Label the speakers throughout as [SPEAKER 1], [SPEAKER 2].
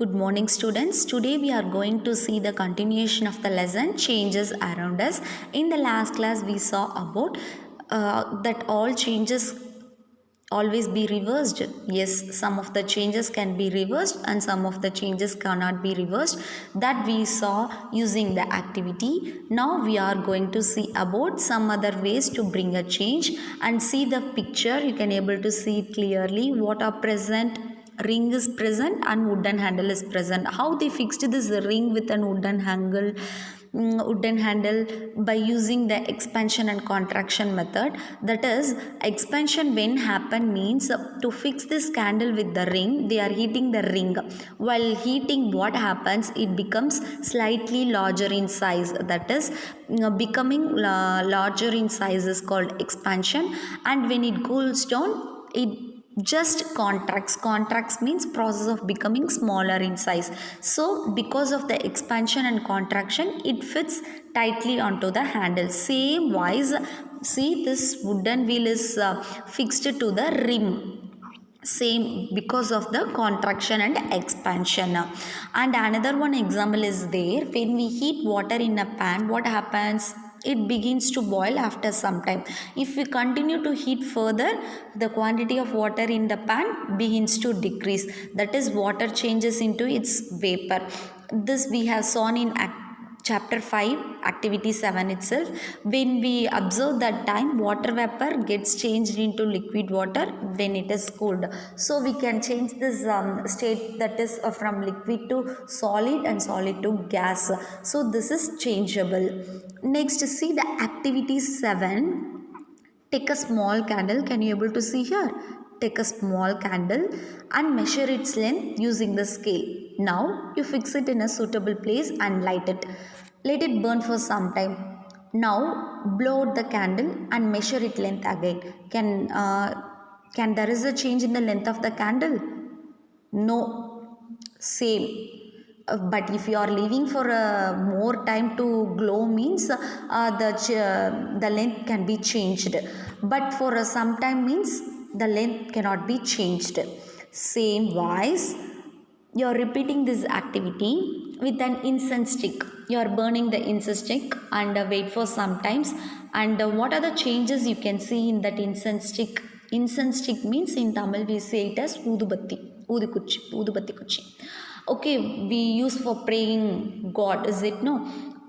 [SPEAKER 1] Good morning, students. Today we are going to see the continuation of the lesson changes around us. In the last class we saw about that all changes always be reversed. Yes, some of the changes can be reversed and some of the changes cannot be reversed. That we saw using the activity. Now we are going to see about some other ways to bring a change and see the picture. You can able to see it clearly what are present. Ring is present and wooden handle is present. How they fixed this ring with an wooden handle by using the expansion and contraction method. That is, expansion when happen means to fix this candle with the ring, they are heating the ring. While heating, what happens, it becomes slightly larger in size. That is, becoming larger in size is called expansion, and when it cools down, it just contracts means process of becoming smaller in size. So because of the expansion and contraction, it fits tightly onto the handle. Same wise, see, this wooden wheel is fixed to the rim, same because of the contraction and expansion. And another one example is there, when we heat water in a pan, what happens, it begins to boil after some time. If we continue to heat further, the quantity of water in the pan begins to decrease. That is, water changes into its vapor. This we have seen in chapter 5 activity 7 itself. When we observe that time, water vapor gets changed into liquid water when it is cooled. So we can change this state, that is from liquid to solid and solid to gas. So this is changeable. Next, see the activity 7. Take a small candle. Can you able to see here? Take a small candle and measure its length using the scale. Now you fix it in a suitable place and light it. Let it burn for some time. Now blow out the candle and measure its length again. Can there is a change in the length of the candle? No. Same. But if you are leaving for more time to glow means the length can be changed, but for some time means the length cannot be changed. Same wise, you are repeating this activity with an incense stick. You are burning the incense stick and wait for some times. And what are the changes you can see in that incense stick? Incense stick means in Tamil we say it as udubatti kuchi. Okay, we use for praying God, is it? No.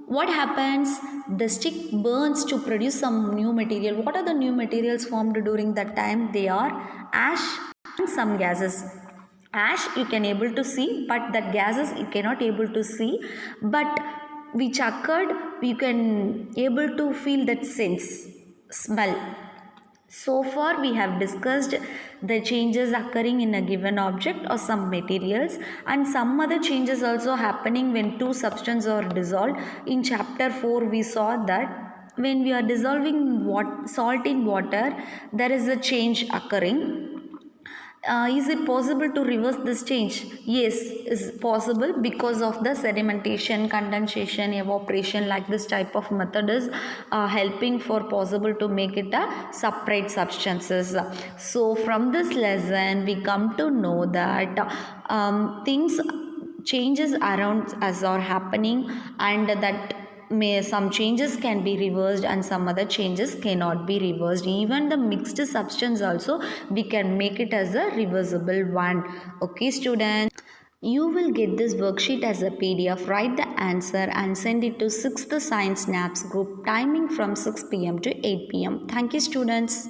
[SPEAKER 1] What happens? The stick burns to produce some new material. What are the new materials formed during that time? They are ash and some gases. Ash you can able to see, but that gases you cannot able to see, but which occurred, you can able to feel that sense, smell. So far we have discussed the changes occurring in a given object or some materials, and some other changes also happening when two substances are dissolved. In chapter 4 we saw that when we are dissolving salt in water, there is a change occurring. Is it possible to reverse this change? Yes, is possible because of the sedimentation, condensation, evaporation, like this type of method is helping for possible to make it a separate substances. So from this lesson we come to know that changes around us are happening, and that some changes can be reversed and some other changes cannot be reversed. Even the mixed substance also we can make it as a reversible one. Okay students, you will get this worksheet as a PDF. Write the answer and send it to 6th Science Snaps group, timing from 6 p.m. to 8 p.m. Thank you students.